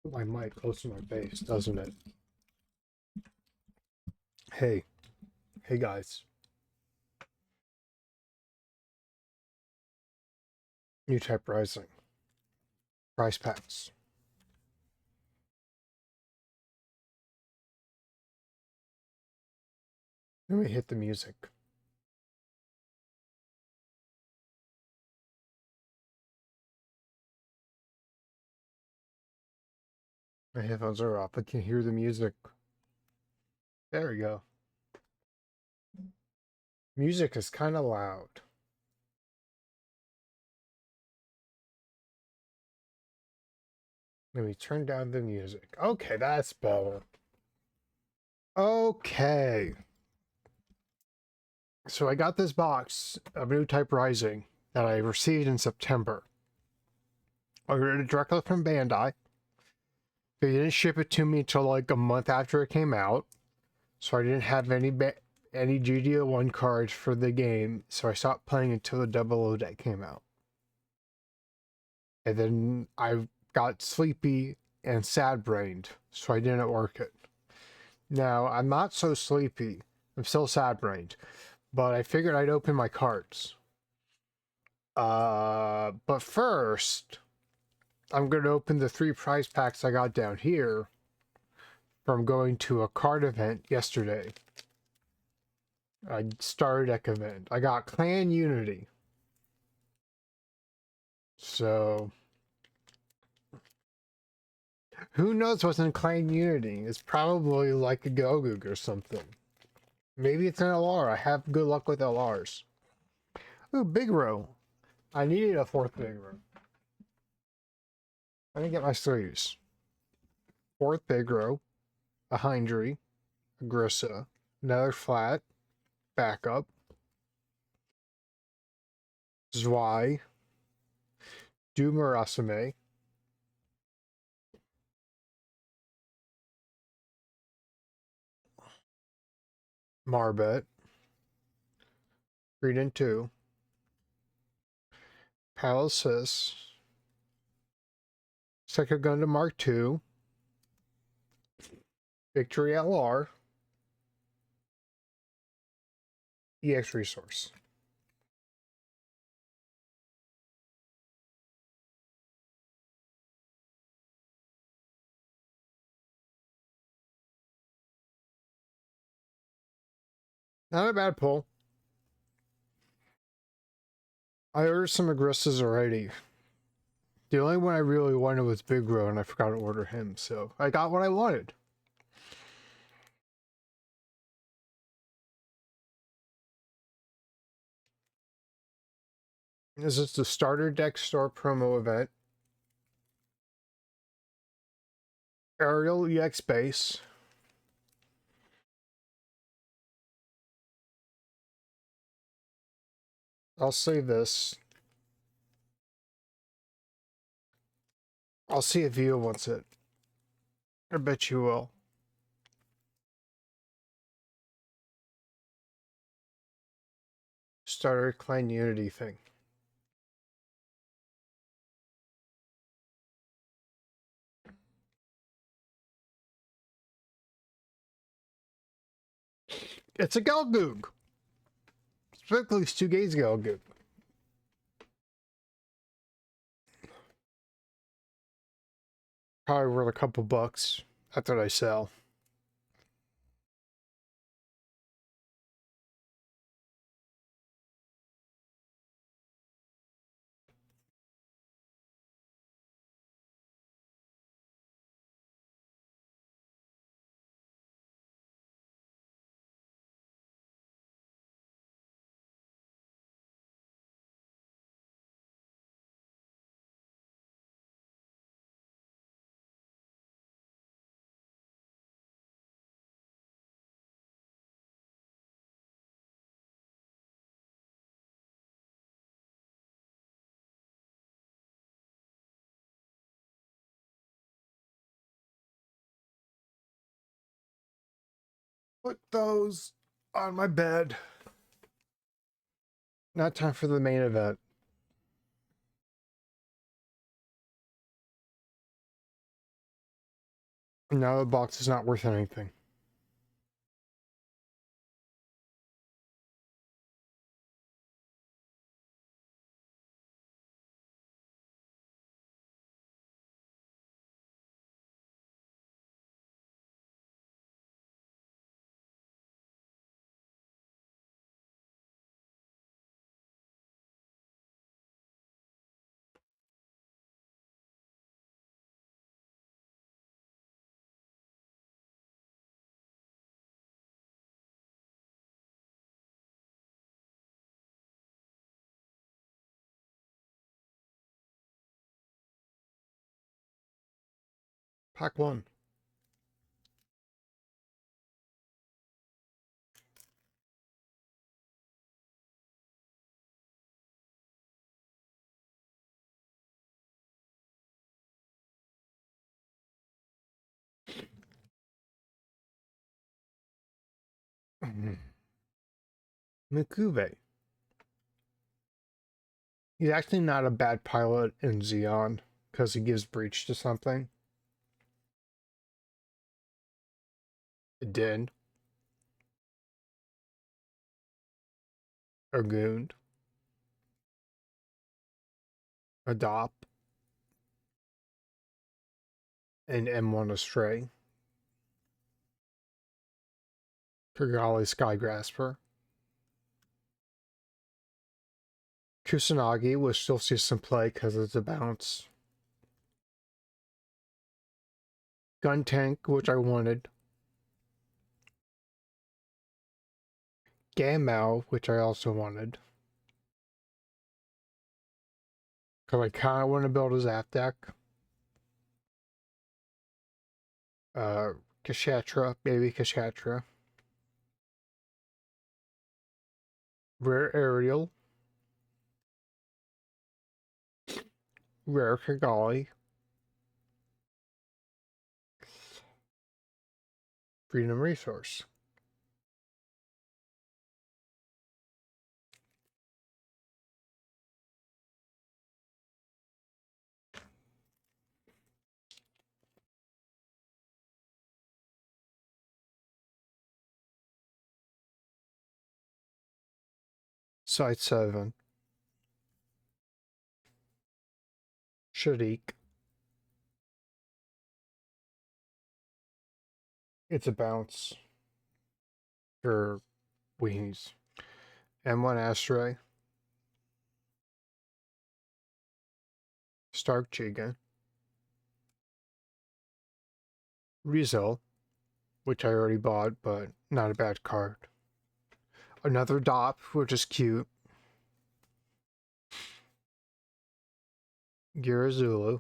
Put my mic close to my face, doesn't it? Hey, hey guys. New type rising. Price packs. Let me hit the music. My headphones are off. I can hear the music. There we go. Music is kind of loud. Let me turn down the music. Okay, that's better. Okay. So I got this box of New Type Rising that I received in September. I ordered it directly from Bandai. They didn't ship it to me until like a month after it came out. So I didn't have any GD01 cards for the game, so I stopped playing until the 00 deck came out. And then I got sleepy and sad-brained, so I didn't work it. Now, I'm not so sleepy. I'm still sad-brained, but I figured I'd open my cards. But first, I'm going to open the 3 prize packs I got down here from going to a card event yesterday. A starter deck event. I got Clan Unity. So, who knows what's in Clan Unity? It's probably like a Gogug or something. Maybe it's an LR. I have good luck with LRs. Ooh, Big Row. I needed a 4th Big Row. I didn't get my sleeves. 4th Big Row, a Hindry, a Grissa, another flat, backup, Zwei, Dumarasame, Marbet, 3 and 2, Palacis, Second Gundam Mark II, Victory LR, EX Resource. Not a bad pull. I ordered some Agrissas already. The only one I really wanted was Big Row, and I forgot to order him, so I got what I wanted. This is the Starter Deck Store promo event. Aerial EX Base. I'll save this. I'll see if you wants it. I bet you will. Starter Clan Unity thing. It's a Galgoog. Specifically, Stugaze Galgoog. Probably worth a couple bucks. That's what I sell. Put those on my bed. Not time for the main event. Now the box is not worth anything. Pack 1. Mikube. He's actually not a bad pilot in Xeon, because he gives breach to something. It did. Argoon. Adopt. And M1 Astray. Kigali Skygrasper. Kusanagi will still see some play because it's a bounce. Gun Tank, which I wanted. Gamao, which I also wanted. Because I kind of want to build a Zap deck. Kashatra, baby Kashatra. Rare Aerial. Rare Kigali. Freedom Resource. Site 7. Shadiq. It's a bounce for weenies. M1 Astray. Stark Chiga. Rizal, which I already bought, but not a bad card. Another Dop, which is cute. Girazulu.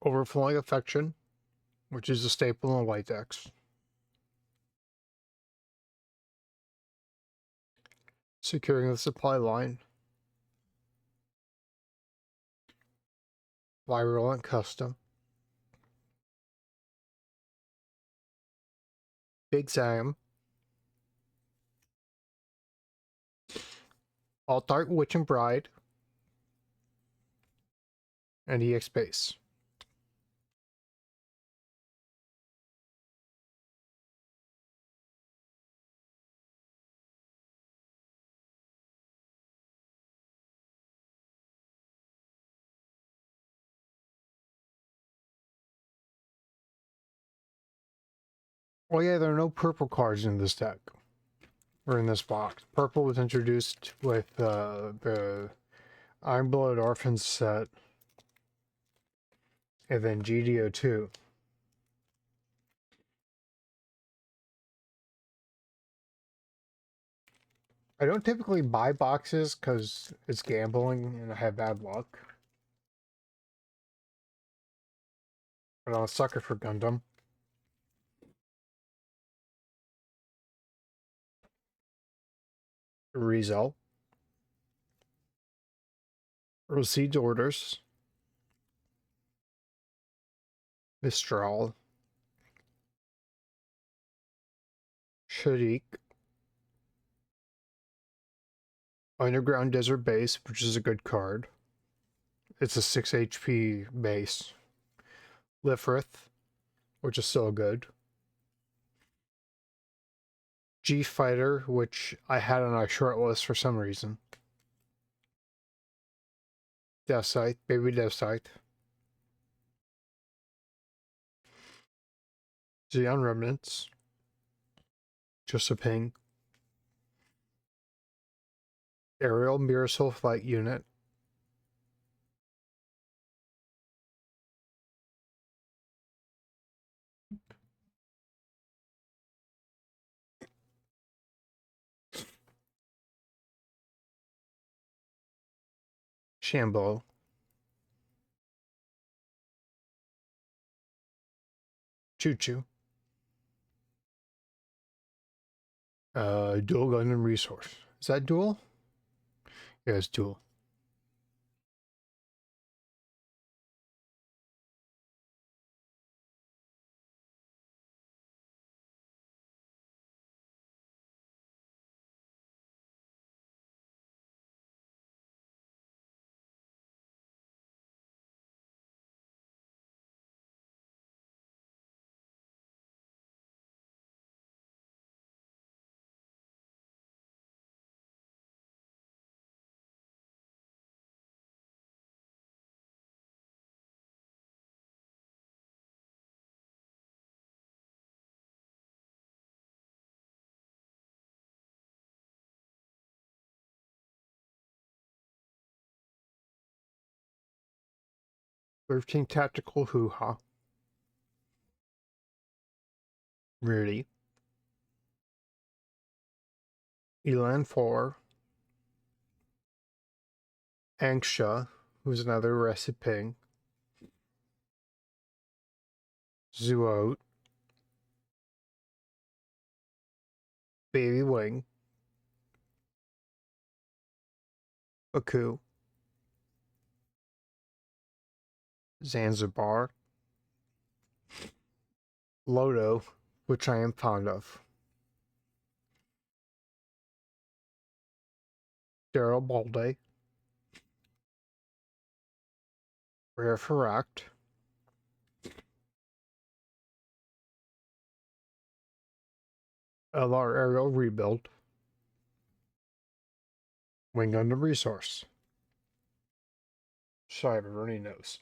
Overflowing Affection, which is a staple in white decks. Securing the supply line. Virulent Custom. Big Zam. Alt Art Witch and Bride. And EX Base. Well, yeah, there are no purple cards in this deck. Or in this box. Purple was introduced with the Ironblood Orphans set. And then GD02. I don't typically buy boxes because it's gambling and I have bad luck. But I'm a sucker for Gundam. Rizal. Received orders. Mistral. Shadiq. Underground Desert Base, which is a good card. It's a 6 HP base. Lifrith, which is so good. G Fighter, which I had on our short list for some reason. Death Scythe, Baby Death Scythe. Xeon Remnants. Just a ping. Aerial Mirasol Flight Unit. Shambo. Choo Choo. Dual Gundam Resource. Is that dual? Yeah, it's dual. '13 Tactical Hoo-Ha. Really. Elan 4. Anksha, who's another recipe. Zuot. Baby Wing. Baku. Zanzibar. Lodo, which I am fond of. Daryl Balde. Rare Ferract. LR Aerial Rebuild. Wing Gundam Resource. Sorry, my runny nose.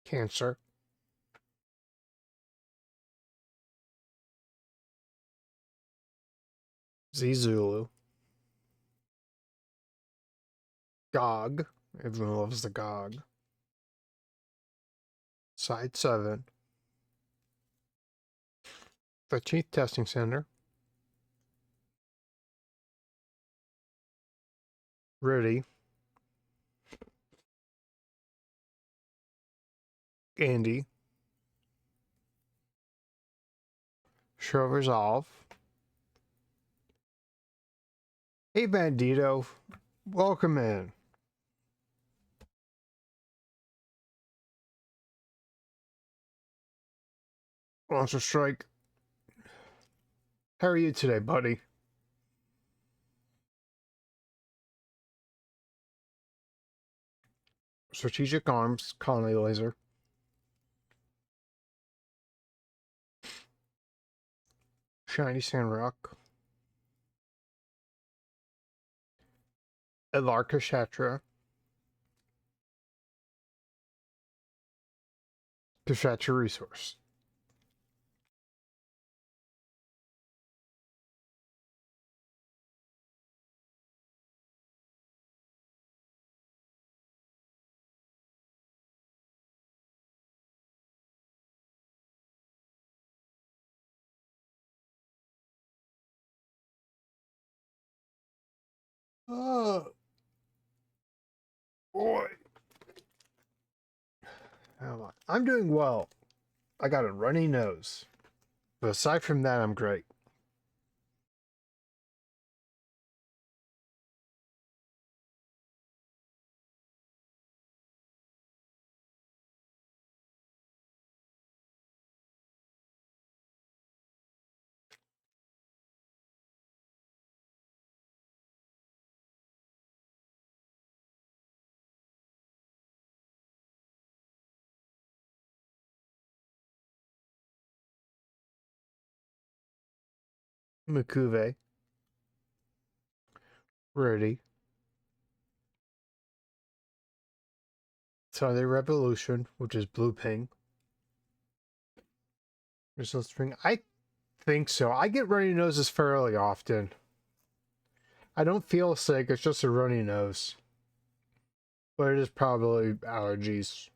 Cancer. Zulu. GOG. Everyone loves the GOG. Side 7. 13th Testing Center. Rudy. Andy. Show Resolve. Hey, Bandito. Welcome in. Monster Strike. How are you today, buddy? Strategic Arms. Colony Laser. Shiny Sandrock. Elarka Shatra. Kashatra Resource. Boy. I'm doing well. I got a runny nose. But aside from that, I'm great. Makuve. Ready. Sunday Revolution, which is blue pink. Crystal Spring. I think so. I get runny noses fairly often. I don't feel sick, it's just a runny nose. But it is probably allergies.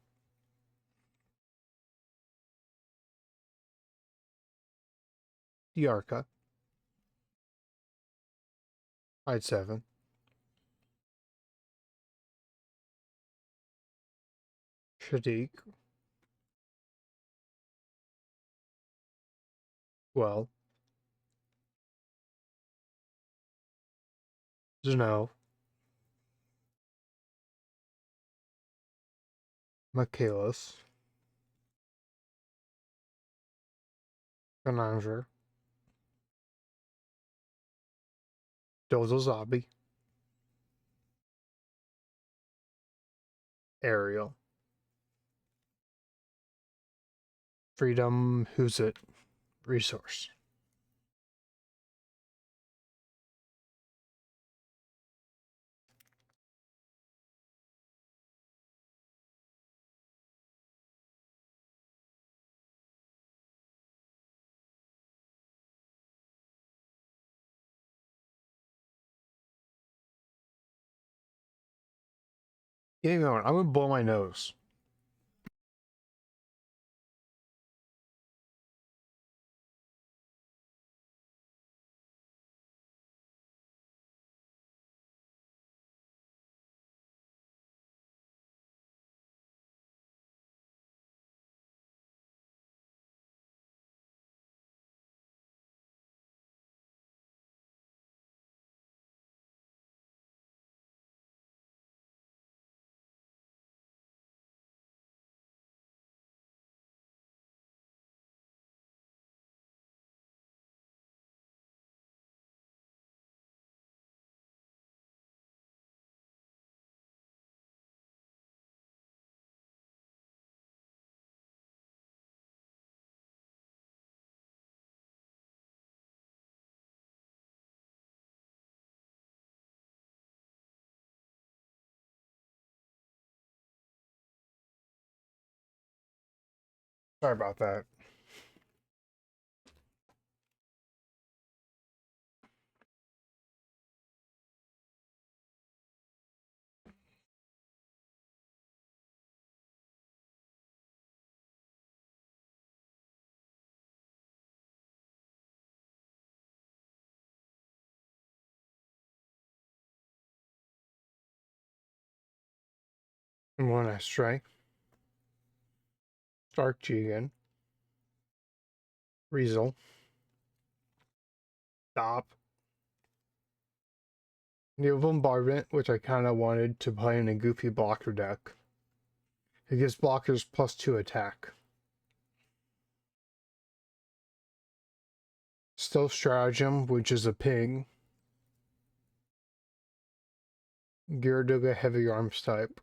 Diarca. I'd 7. Shadik. Well. Zeno. Michaelis. Gananger. Dozozabi. Ariel. Freedom. Who's it? Resource. Give me a moment. I'm gonna blow my nose. Sorry about that. And one Astray. Stark Jigen. Riesel. Stop. New Bombardment, which I kind of wanted to play in a goofy blocker deck. It gives blockers +2 attack. Stealth Stratagem, which is a ping. Gyaradoga Heavy Arms type.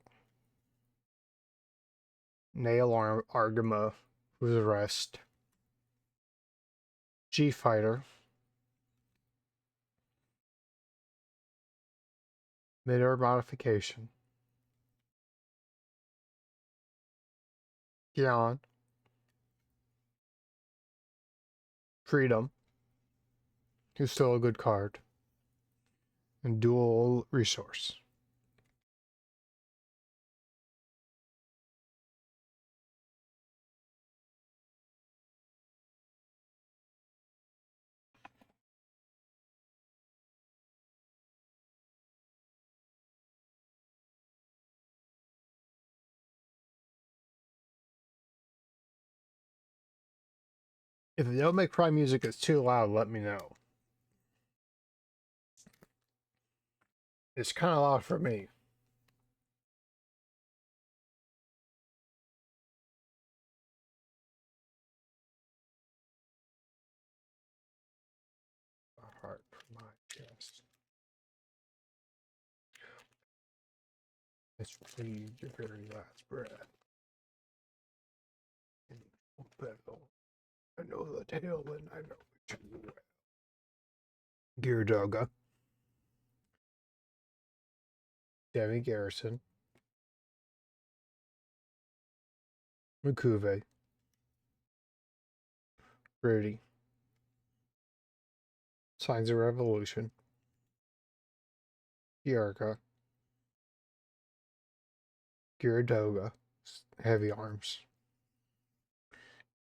Nail Argama, who's a rest. G-Fighter. Mid-air modification. Gion. Freedom. Who's still a good card. And dual resource. If the Devil May Cry music is too loud, let me know. It's kind of loud for me. A heart for my chest. Let's breathe your very last breath. And battle. I know the tale and I know it too well. Geardoga. Demi Garrison. Makuve. Rudy. Signs of Revolution. Yarka. Geardoga. Heavy Arms.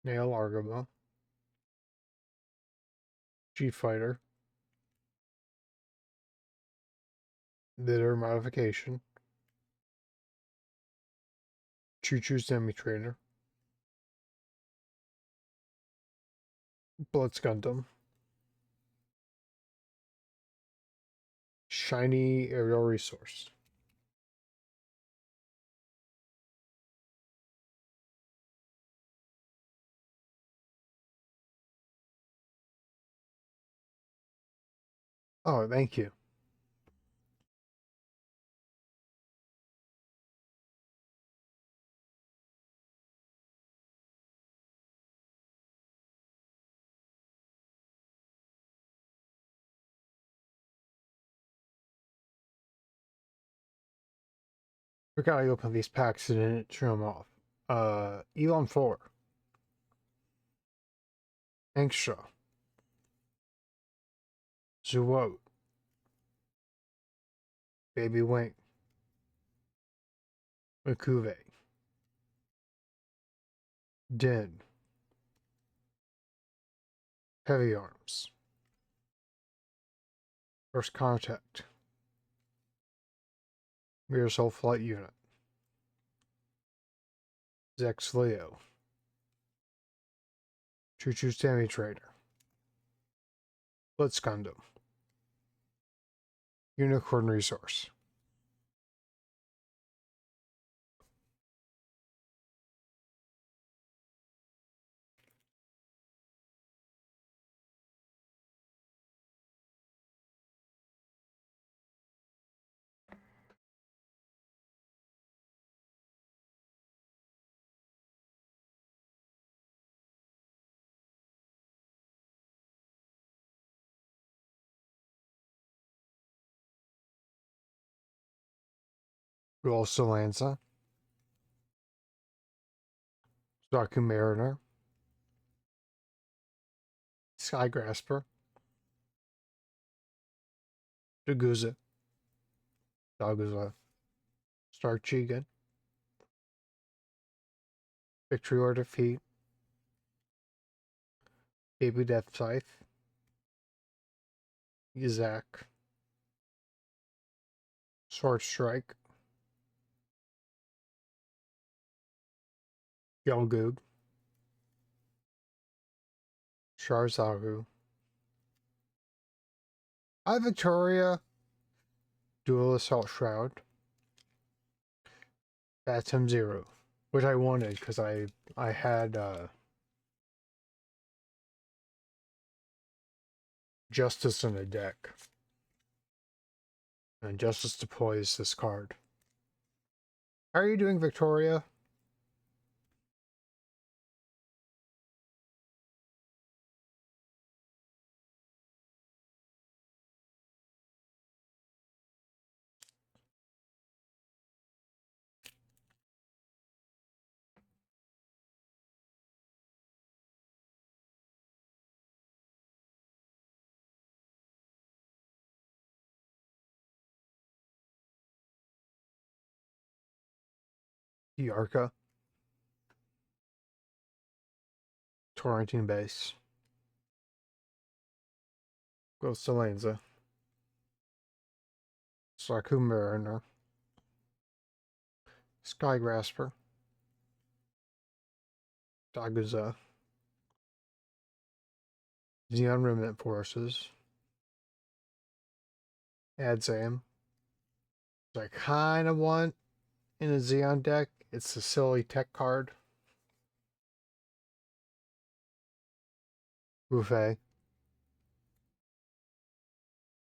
Nail Argama. G-Fighter. Bitter Modification. Choo Choo Semi-Trainer. Blitz Gundam. Shiny Aerial Resource. Oh, thank you. Forgot I opened these packs and didn't show them off. Elon 4. Angsha. Zuot. Baby Wing. Makuve. Din. Heavy Arms. First Contact. Mirror Soul Flight Unit. Zex Leo. Choo Choo Sammy Trader. Blitz Gundam. Unicorn Resource. Dual Solanza. Zaku Mariner. Sky Grasper. Daguza. Daguza. Star Chigan. Victory or Defeat. Baby Death Scythe. Yazak. Sword Strike. Yelgoog. Sharzahu. I Victoria. Dual Assault Shroud. Phantom Zero. Which I wanted because I had Justice in a deck. And Justice deploys this card. How are you doing, Victoria? Yarka. Torrentine Base. Ghost Alanza. Saku Mariner. Sky Grasper. Daguza. Xeon Remnant Forces. Adzam. I kind of want in a Xeon deck. It's a silly tech card. Buffet.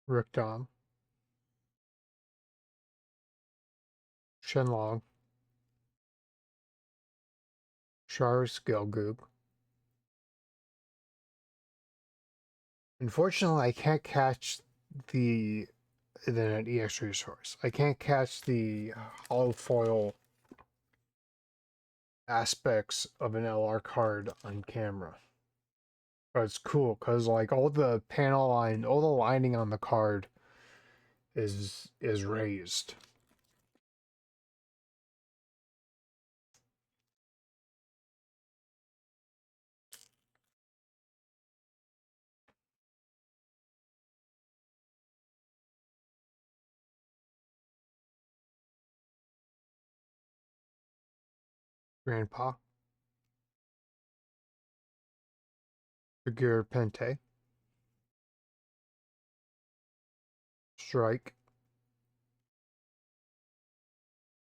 Rikdom. Shenlong. Shars Gelgoog. Unfortunately, I can't catch the EX resource. I can't catch the hollow foil aspects of an LR card on camera. But it's cool because like all the panel line, all the lining on the card is raised. Grandpa. Figure Pente. Strike.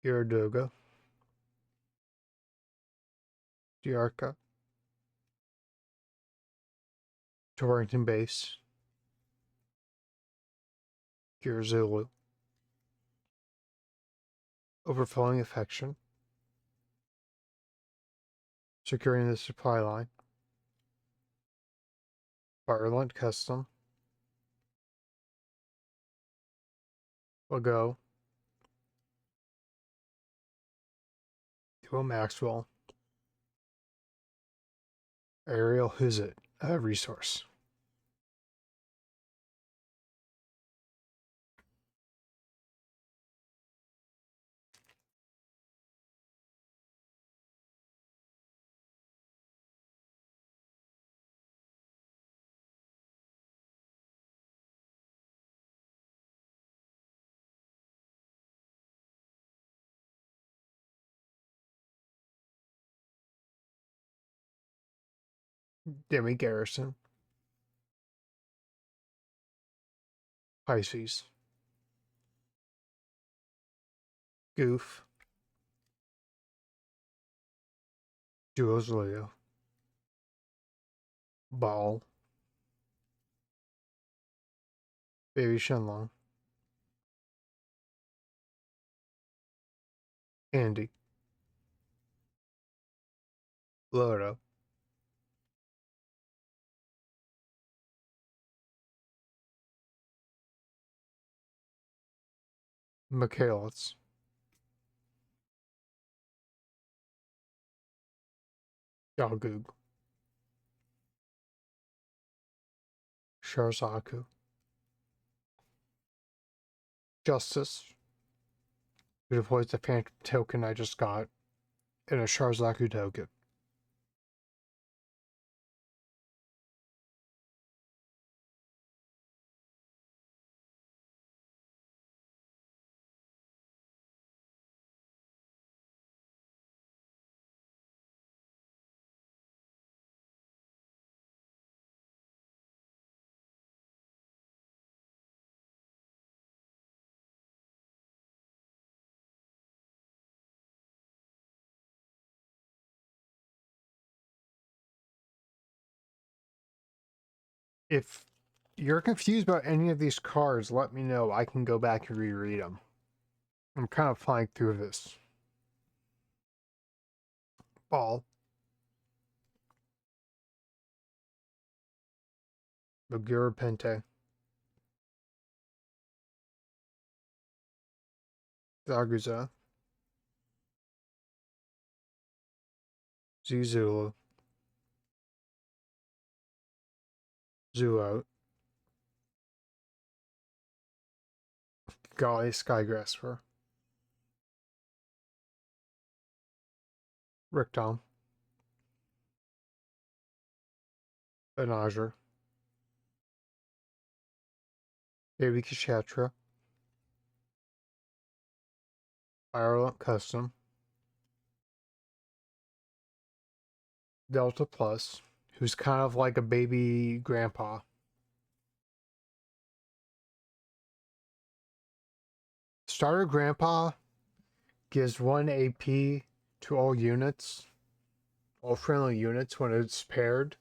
Iradoga. Diarca. Torrington Base. Zulu. Overflowing Affection. Securing the supply line. Virulent Custom. Lago. Duo Maxwell. Aerial Huzit. Resource. Demi Garrison. Pisces. Goof. Duos Leo. Ball. Baby Shenlong. Andy. Lodo. Michaelis. Yalgoog. Sharzaku. Justice. Who deploys the Phantom token I just got in a Sharzaku token. If you're confused about any of these cards, let me know. I can go back and reread them. I'm kind of flying through this. Ball. Bagura Pente. Zaguza. Zizulu. Zuo. Golly Skygrasper. Rikdom. Benager. Baby Kshatra. Virulent Custom. Delta Plus. who's kind of like a baby grandpa. Starter Grandpa gives 1 AP to all units, all friendly units when it's paired,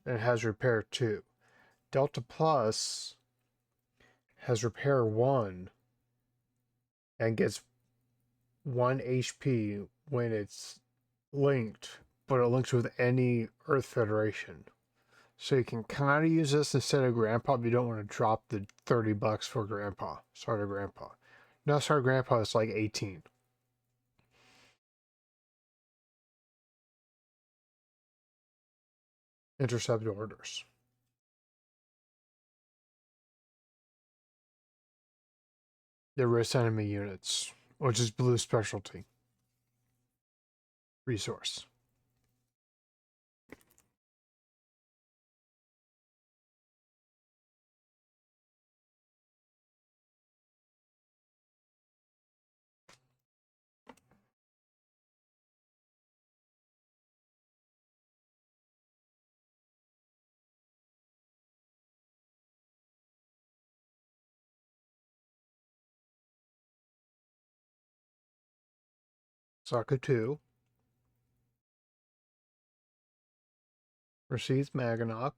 and it has Repair 2. Delta Plus has Repair 1 and gets 1 HP when it's linked, but it links with any Earth Federation. So you can kind of use this instead of Grandpa if you don't want to drop the $30 for Grandpa, Starter Grandpa. Now Starter Grandpa is like 18. Intercept orders. The risk enemy units, which is blue specialty. Resource. Sokka 2. Receives Maganok.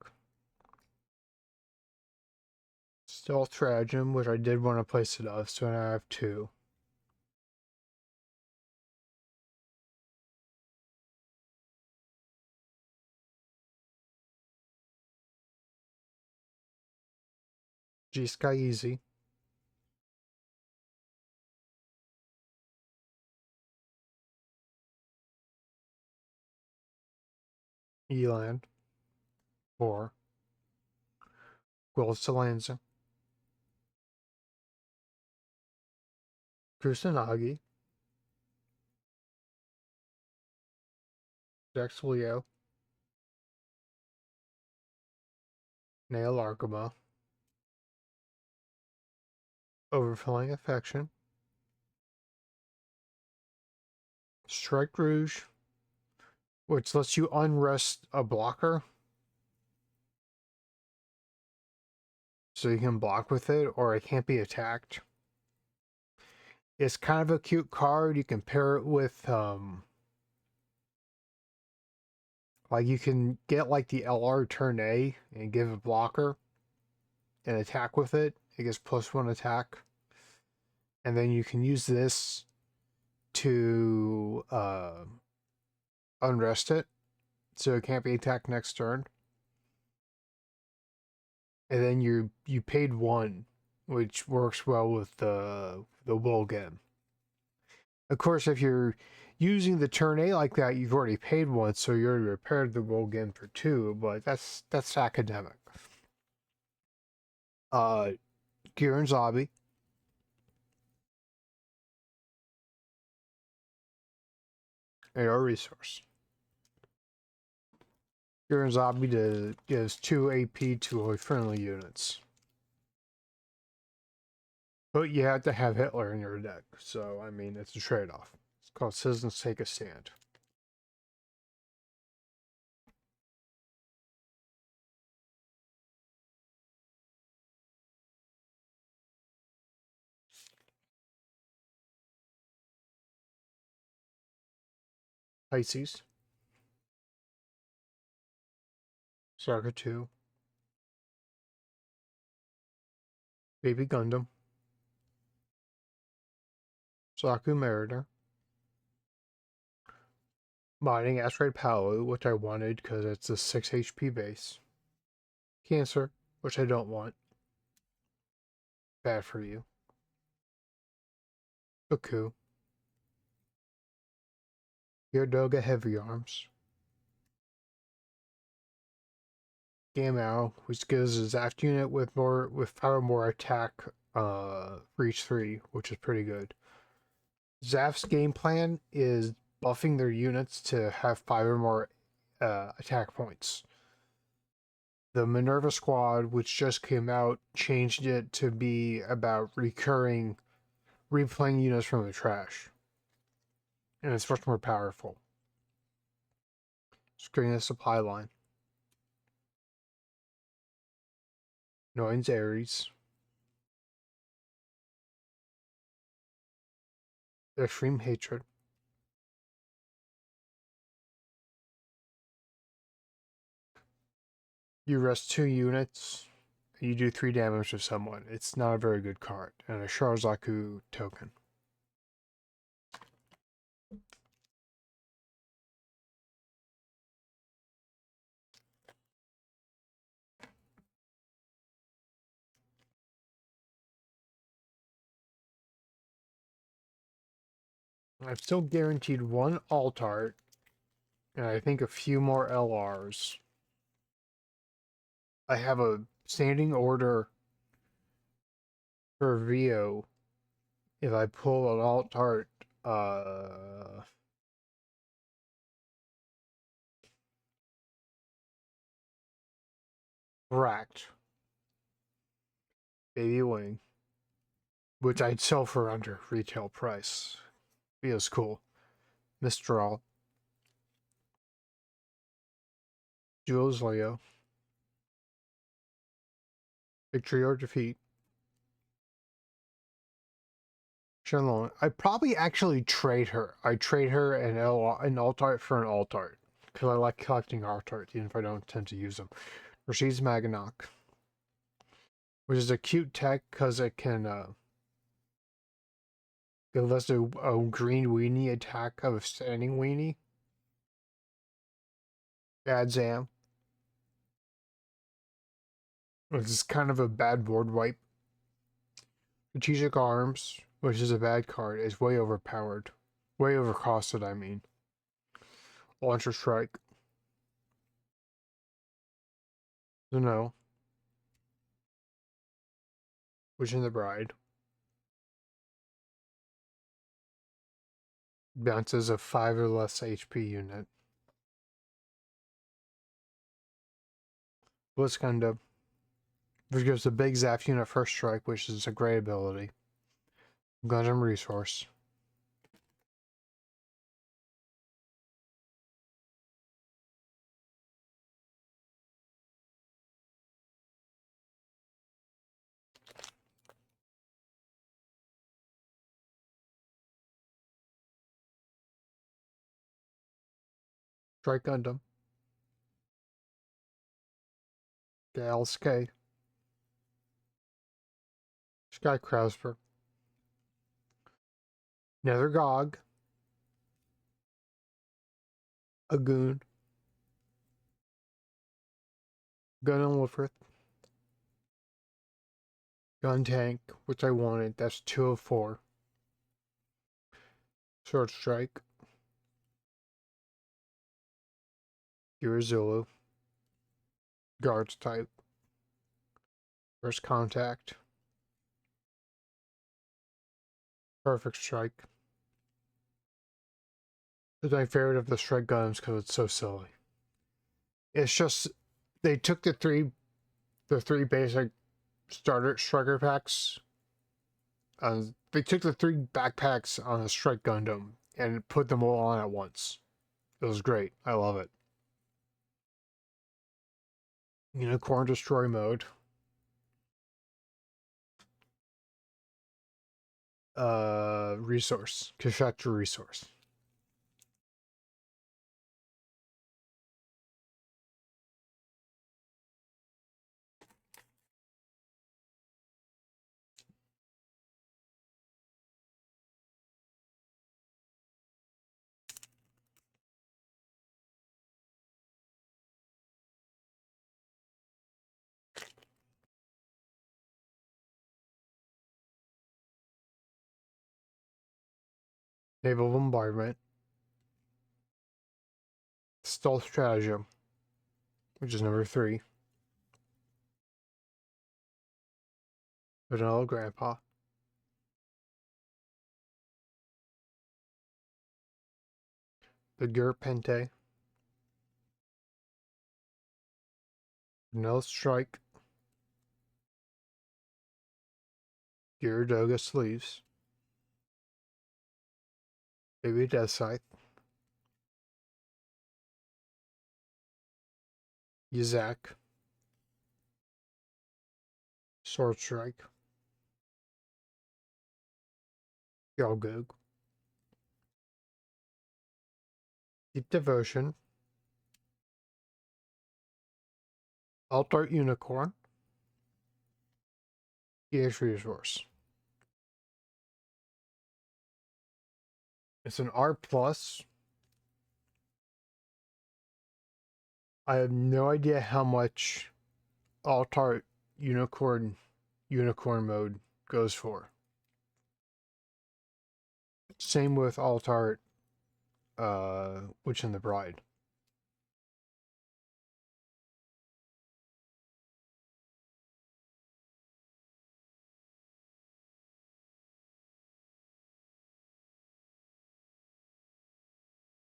Stealth Tragem, which I did want to place it of, so now I have 2. G-Sky Easy. Eland. 4. Gwilsalanza. Kusanagi. Dex Leo. Nail Argama. Overflowing Affection. Strike Rouge, which lets you unrest a blocker. So you can block with it, or it can't be attacked. It's kind of a cute card. You can pair it with, like you can get like the LR turn A and give a blocker and attack with it. It gets +1 attack. And then you can use this to unrest it, so it can't be attacked next turn. And then you paid 1, which works well with the Wilgen. Of course, if you're using the turn A like that, you've already paid 1, so you already repaired the Wilgen for 2. But that's academic. Gurren Zabi. AR resource. Gurren Zabi gives 2 AP to all friendly units. But you have to have Hitler in your deck, so I mean it's a trade-off. It's called Citizens Take a Stand. Pisces. Saga 2. Baby Gundam. Saku Mariner. Mining Asteroid Palu, which I wanted because it's a 6 HP base. Cancer, which I don't want. Bad for you. Baku. Yodoga Heavy Arms. Gamao, which gives his aft unit with far more attack reach 3, which is pretty good. Zaf's game plan is buffing their units to have 5 or more attack points. The Minerva squad, which just came out, changed it to be about replaying units from the trash. And it's much more powerful. Screen a supply line. Noin's Ares. Extreme Hatred. You rest 2 units. You do 3 damage to someone. It's not a very good card. And a Sharazaku token. I've still guaranteed 1 alt art. And I think a few more LRs. I have a standing order for VO. If I pull an alt art, Racked Baby Wing, which I'd sell for under retail price. Feels cool. Mistral. Jules Leo. Victory or defeat. Shenlong. I'd probably actually trade her. I'd trade her an alt art for an alt art. Because I like collecting alt art, even if I don't tend to use them. Rashid's Maganok. Which is a cute tech because it can give us a green weenie attack of a standing weenie. Bad Zam. Which is kind of a bad board wipe. Strategic Arms, which is a bad card, is way overpowered. Way overcosted, I mean. Launcher Strike. No. Witching the Bride. Bounces a 5 or less HP unit. Blitz Gundam. Which gives a big Zap unit first strike, which is a great ability. Gundam Resource. Strike Gundam. Gals K. Sky Krauser. Nether Gog. Agoon. Gundam Wolfrith. Gun Tank, which I wanted. That's 204. Sword Strike. Zulu. Guards type. First Contact. Perfect Strike. It's my favorite of the Strike Gundams because it's so silly. It's just they took the three basic starter striker packs. They took the 3 backpacks on a Strike Gundam and put them all on at once. It was great. I love it. Unicorn Destroy mode. Resource. Kashatra Resource. Naval Bombardment. Stealth Stratagem, which is number 3. Vanilla Grandpa. The Gur Pente. Vanilla Strike. Gyaradoga Sleeves. Baby Death Scythe. Yazak. Sword Strike. Yogug. Deep Devotion. Alt-Art Unicorn. EX Resource. It's an R+. I have no idea how much Alt-Art Unicorn mode goes for. Same with Alt-Art Witch and the Bride.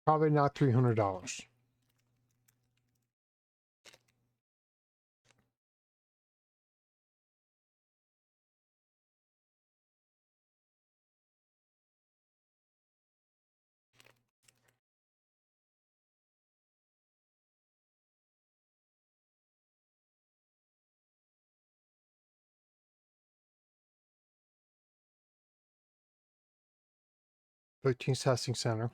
Probably not $300. Teams Testing Center.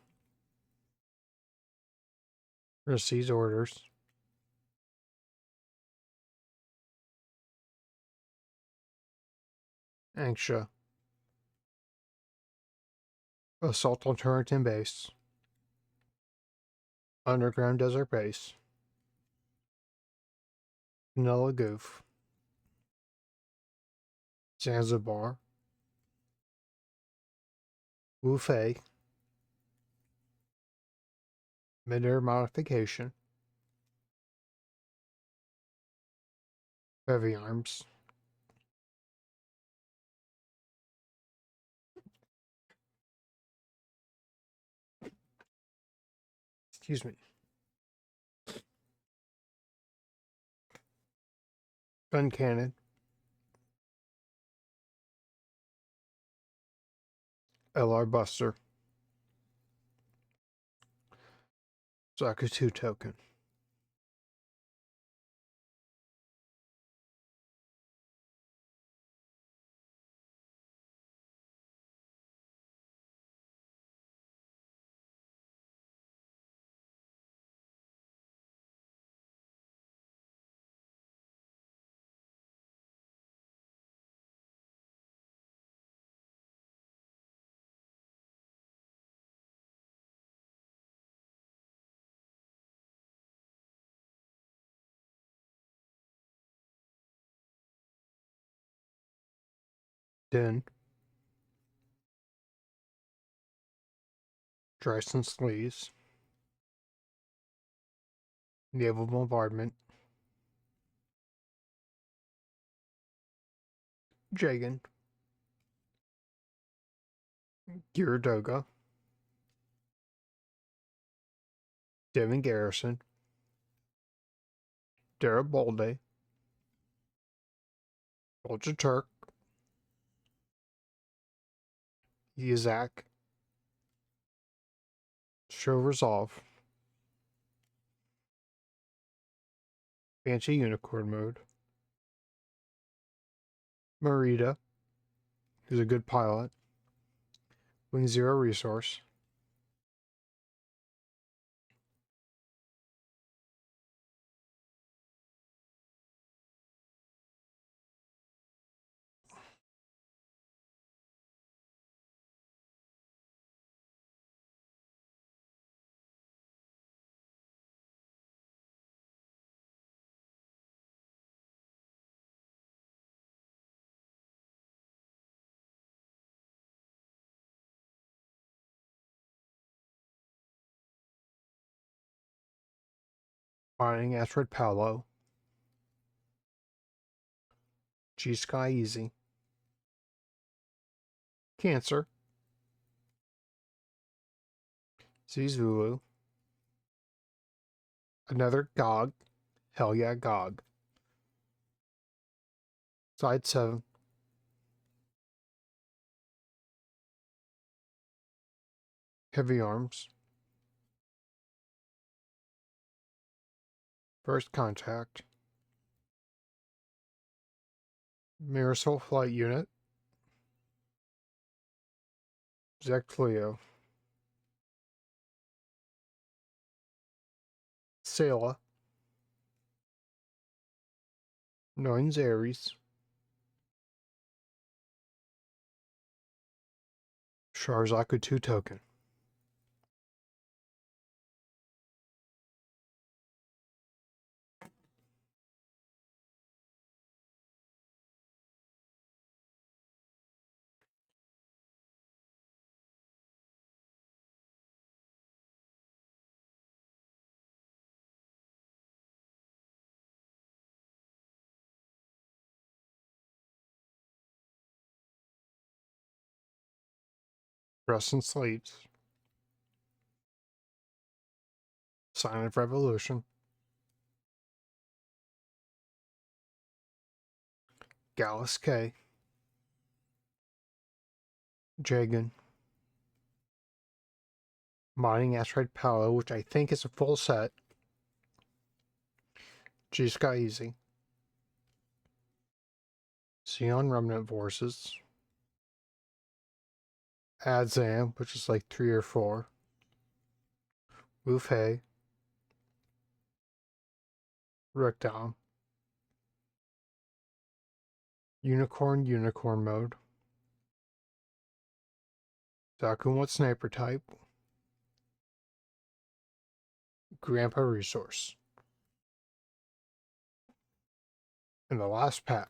Receives orders. Anxia. Assault on Turretin Base. Underground Desert Base. Vanilla Goof. Zanzibar. Wu Fei. Mid-air modification. Heavy arms. Excuse me. Gun cannon. LR Buster. Zakutu token. Den. Dryson Sleeves. Naval Bombardment. Jagan. Gyaradoga. Devin Garrison. Garibaldi. Ultra Turk. Yazak. Show Resolve. Fancy Unicorn mode. Marita, who's a good pilot. Wing Zero Resource. Mining Asteroid Paolo. G-Sky Easy. Cancer. Zulu. Another GOG. Hell yeah, GOG. Side 7. Heavy Arms. First Contact. Mirasol Flight Unit. Zecleo. Sayla. Noins Ares. Sharzaku 2 token. Crescent Slates. Silent Revolution. Gallus K. Jagan. Mining Asteroid Palo, which I think is a full set. G-Sky Easy. Xeon Remnant Forces. Adzam, which is like 3 or 4. Wufei. Rickdown. Unicorn mode. Dakumo Sniper type. Grandpa Resource. And the last pack.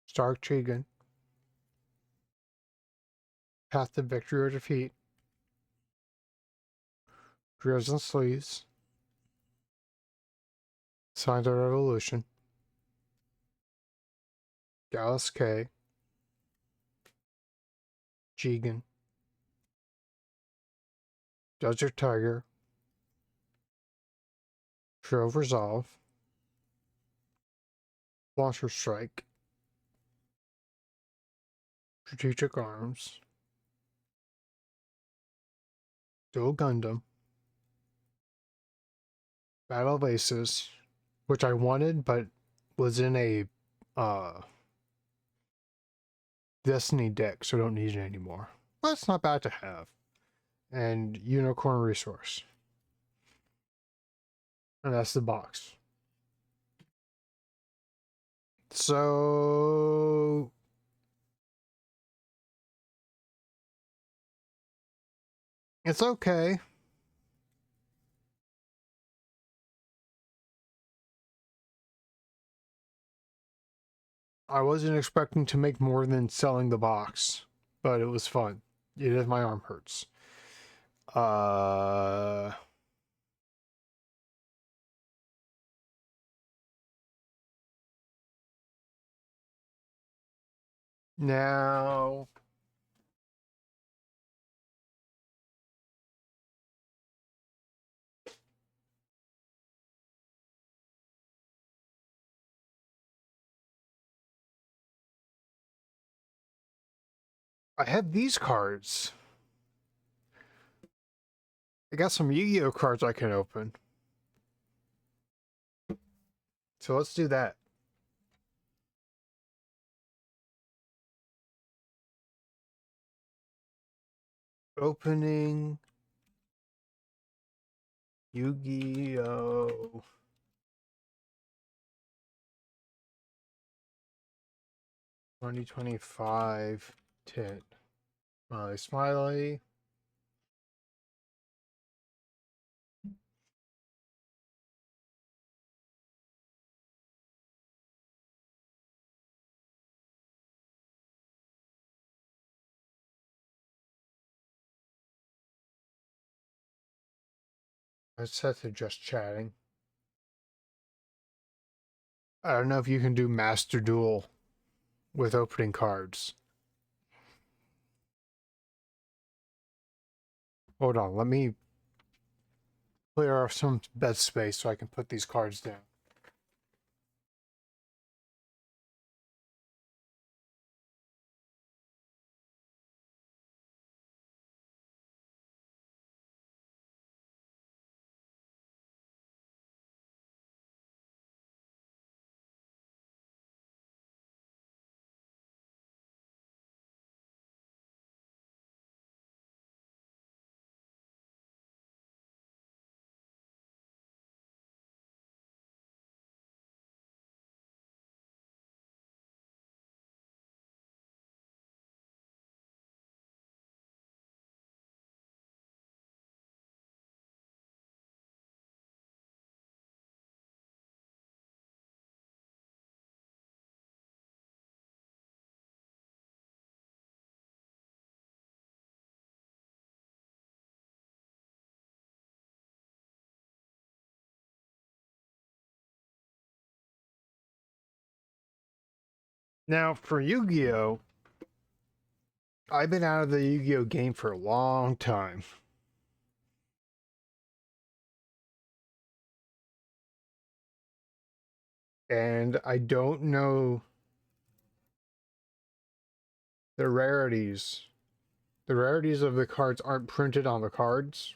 Stark Chigan. Path to Victory or Defeat. Dresden Sleeves. Signs of Revolution. Gallus K. Jigen. Desert Tiger. Shrove Resolve. Launcher Strike. Strategic Arms. Dual Gundam. Battle of Aces, which I wanted, but was in a Destiny deck, so I don't need it anymore. But it's not bad to have. And Unicorn Resource. And that's the box. So it's okay. I wasn't expecting to make more than selling the box, but it was fun. Even if my arm hurts. Now I have these cards. I got some Yu-Gi-Oh cards I can open. So let's do that. Opening Yu-Gi-Oh! 2025 tint. Smiley, smiley. It's set to just chatting. I don't know if you can do Master Duel with opening cards. Hold on, let me clear off some bed space so I can put these cards down. Now, for Yu-Gi-Oh, I've been out of the Yu-Gi-Oh game for a long time. And I don't know the rarities. The rarities of the cards aren't printed on the cards.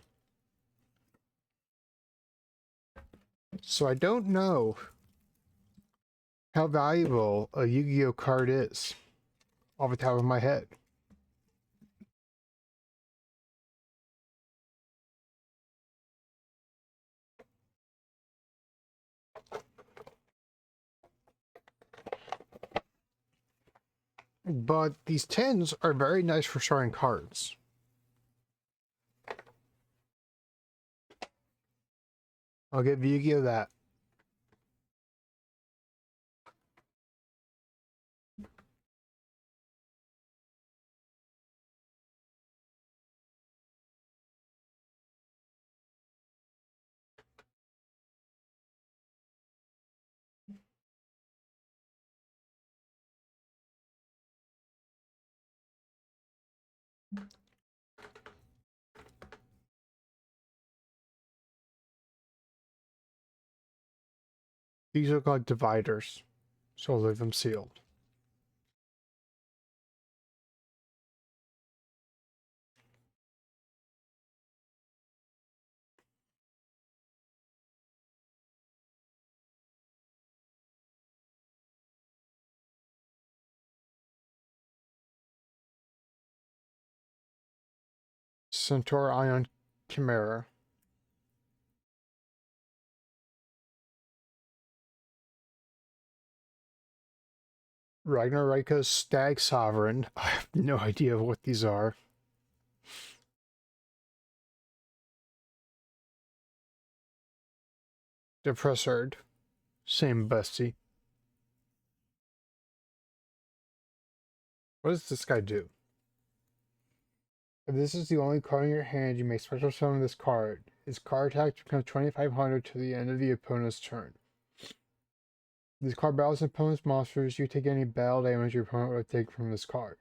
So I don't know how valuable a Yu-Gi-Oh card is off the top of my head. But these 10s are very nice for starting cards. I'll give Yu-Gi-Oh that. These look like dividers, so I'll leave them sealed. Centaur Ion Chimera. Ragnarika's Stag Sovereign. I have no idea what these are. Depressard. Same bestie. What does this guy do? If this is the only card in your hand, you may special summon this card. Its card attack becomes 2500 to the end of the opponent's turn. This card battles opponent's monsters. You take any battle damage your opponent would take from this card.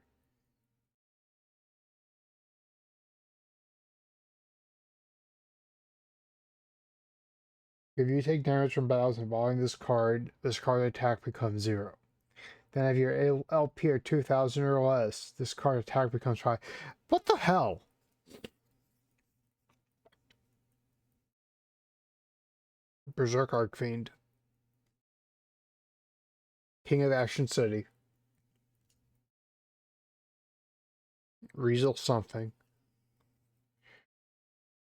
If you take damage from battles involving this card attack becomes 0. Then if your LP are 2000 or less, this card attack becomes 5. What the hell? Berserk Archfiend. King of Action City. Result something.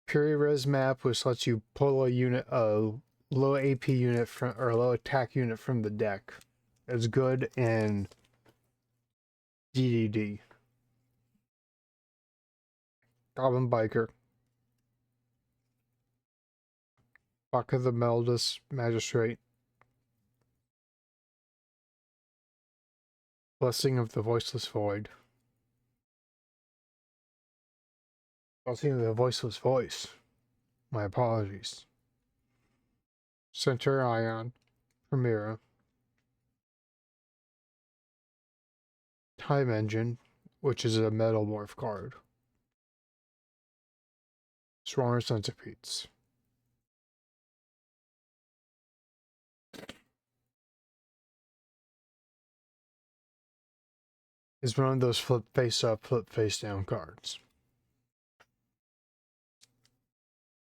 Pure Res map, which lets you pull a unit, a low AP unit from, or a low attack unit from the deck. It's good in DDD. Goblin Biker. Buck of the Meldus Magistrate. Blessing of the Voiceless Void. Blessing of the Voiceless Voice. My apologies. Center Ion. Primera. Time Engine, which is a Metal Morph card. Swarm Centipedes. Is one of those flip face up, flip face down cards.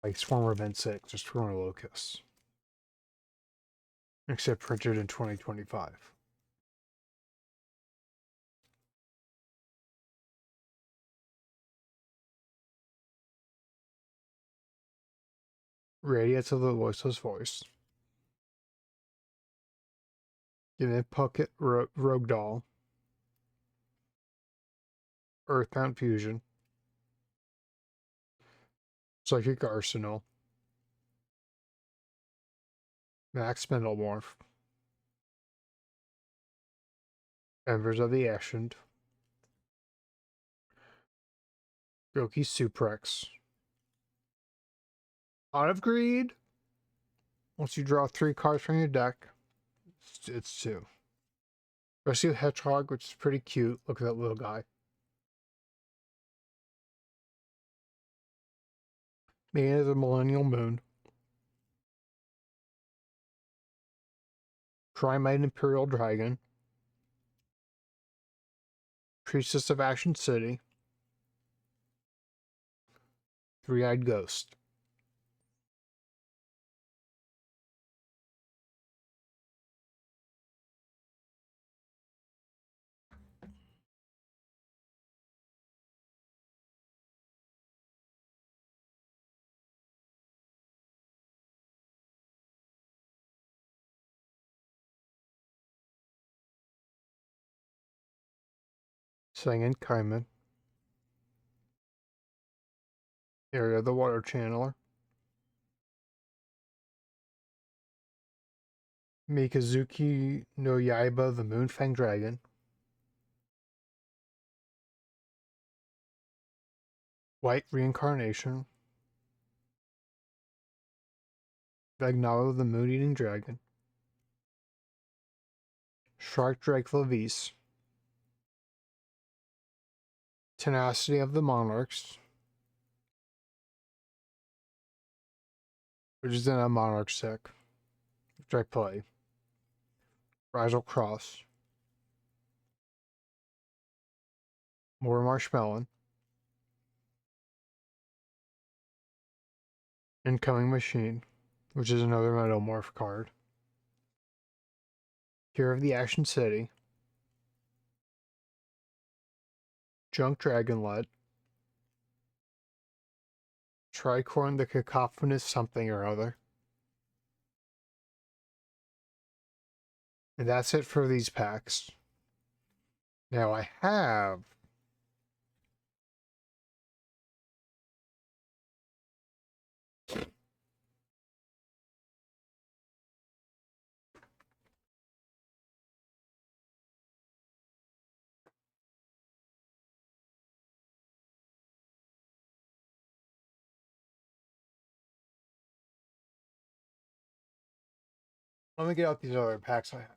Like Swarm Event 6 or Swarm Locust. Except printed in 2025. Radiance of the Voiceless Voice. Unit Puckett Rogue Doll. Earthbound Fusion. Psychic Arsenal. Max Metalmorph. Embers of the Ashen. Goki Suprex. Out of Greed. Once you draw 3 cards from your deck, it's 2. Rescue Hedgehog, which is pretty cute. Look at that little guy. Man of the Millennial Moon. Trimite Imperial Dragon. Priestess of Action City. Three-Eyed Ghost. Singing Kaiman. Area the Water Channeler. Mikazuki no Yaiba the Moonfang Dragon. White Reincarnation. Vagnalo the Moon-Eating Dragon. Shark Drake Lavis. Tenacity of the Monarchs. Which is in a Monarch deck, which I play. Rigel Cross. More Marshmallow. Incoming Machine, which is another Metamorph card. Hero of the Action City. Junk Dragonlet. Tricorn the Cacophonous something or other. And that's it for these packs. Now I have let me get out these other packs I have.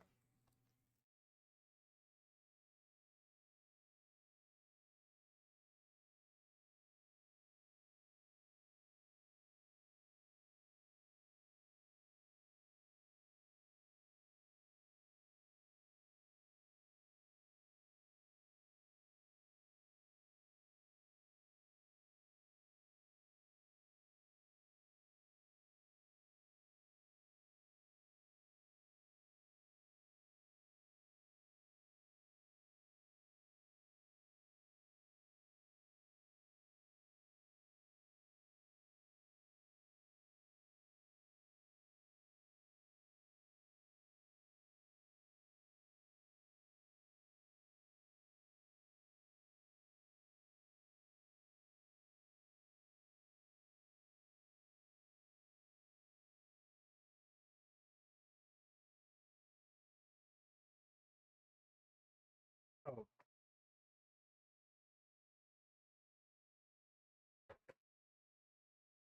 Oh,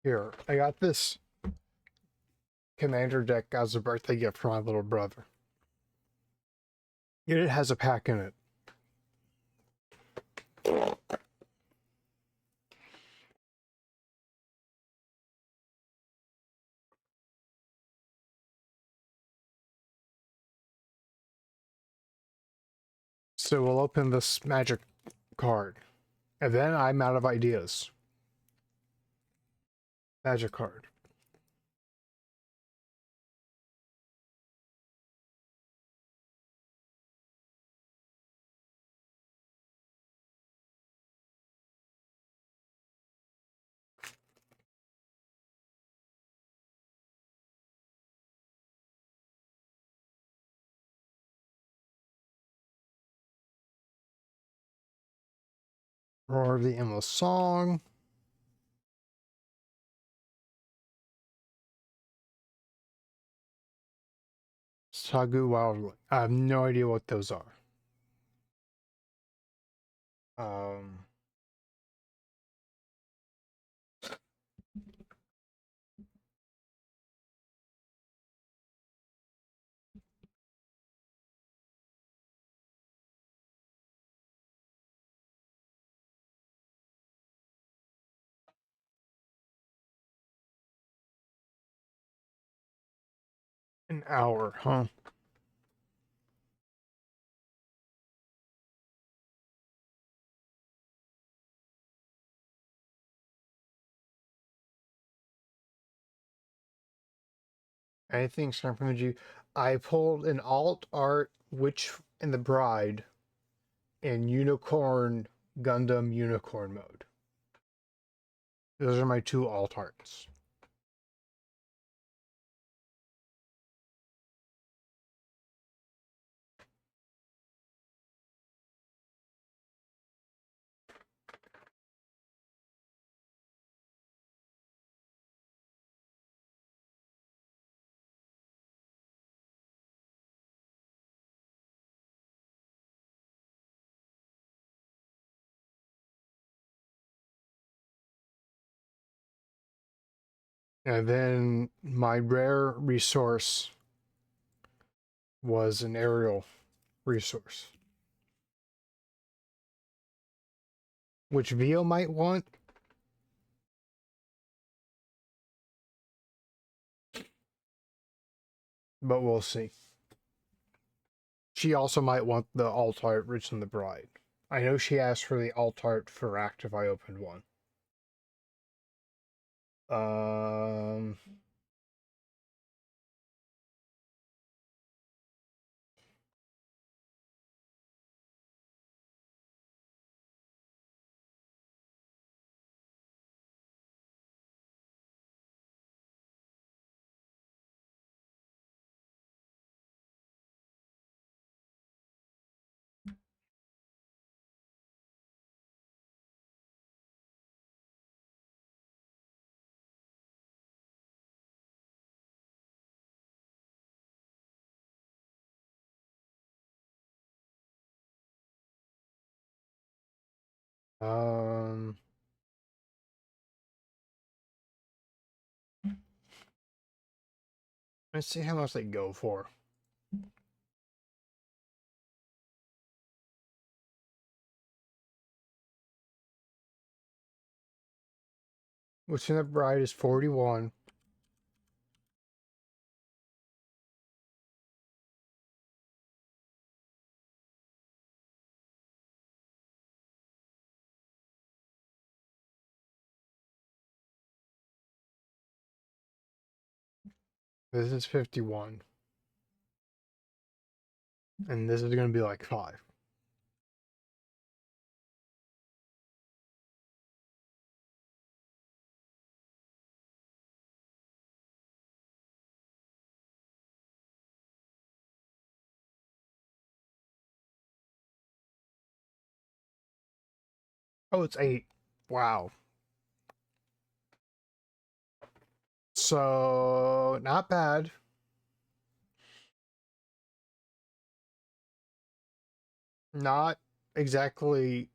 here. I got this Commander deck as a birthday gift for my little brother. It has a pack in it. So we'll open this magic card. And then I'm out of ideas. Magic card. Roar of the Endless Song. Sagu Wildling. I have no idea what those are. Um, An hour, huh? Anything's coming from you. I pulled an alt art Witch and the Bride in Unicorn Gundam Unicorn mode. Those are my two alt arts. And then my rare resource was an aerial resource, which Vio might want. But we'll see. She also might want the alt art Rich and the Bride. I know she asked for the alt art for Act if I opened one. Um, um, let's see how much they go for. What's in the Bride is 41. This is 51. And this is going to be like 5. Oh, it's 8. Wow. So, not bad. Not exactly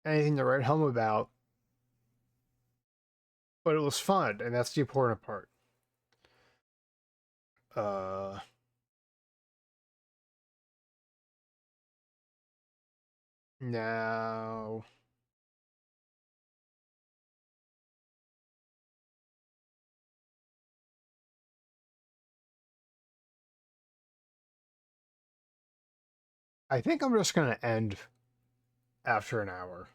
anything to write home about, but it was fun, and that's the important part. Uh, Now, I think I'm just going to end after an hour.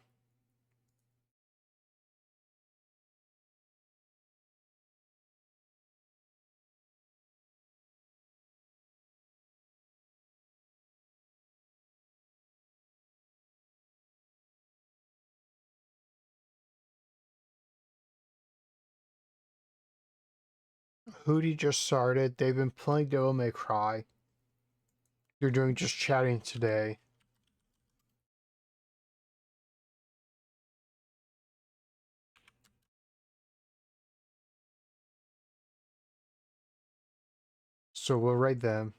Hootie just started. They've been playing Devil May Cry. You're doing just chatting today. So we'll rate them.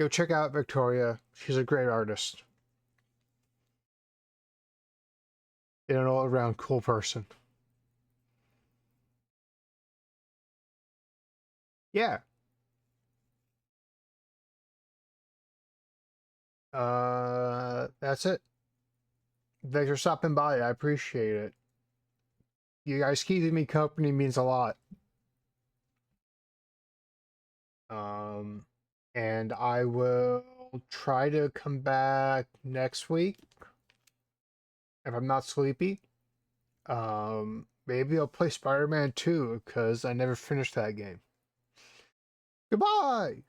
Go check out Victoria. She's a great artist. And an all around cool person. Yeah. That's it. Thanks for stopping by. I appreciate it. You guys keeping me company means a lot. And I will try to come back next week if I'm not sleepy. Maybe I'll play Spider-Man 2 because I never finished that game. Goodbye!